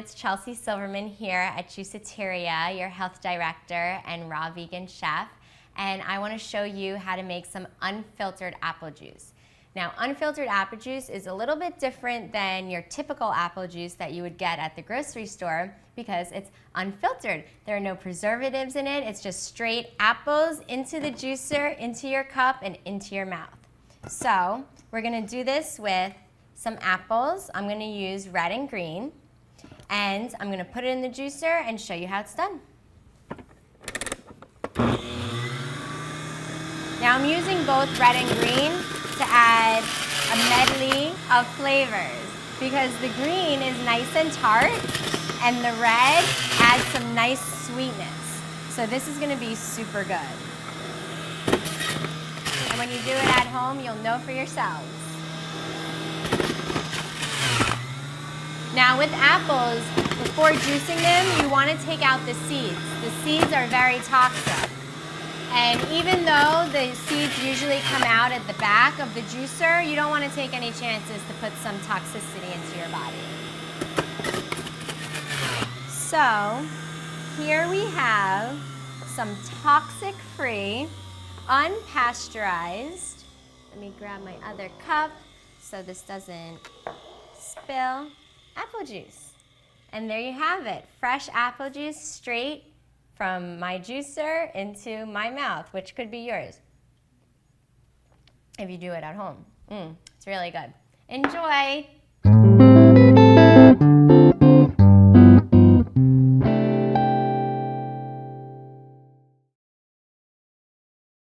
it's Chelsea Silverman here at Juiceteria, your health director and raw vegan chef, and I want to show you how to make some unfiltered apple juice. Now, unfiltered apple juice is a little bit different than your typical apple juice that you would get at the grocery store because it's unfiltered. There are no preservatives in it. It's just straight apples into the juicer, into your cup, and into your mouth. So we're going to do this with some apples. I'm going to use red and green. And I'm going to put it in the juicer and show you how it's done. Now I'm using both red and green to add a medley of flavors because the green is nice and tart and the red adds some nice sweetness. So this is going to be super good. And when you do it at home, you'll know for yourselves. Now with apples, before juicing them, you want to take out the seeds. The seeds are very toxic. And even though the seeds usually come out at the back of the juicer, you don't want to take any chances to put some toxicity into your body. So here we have some toxic-free, unpasteurized, let me grab my other cup so this doesn't spill, apple juice. And there you have it, fresh apple juice straight from my juicer into my mouth, which could be yours if you do it at home. It's really good. Enjoy!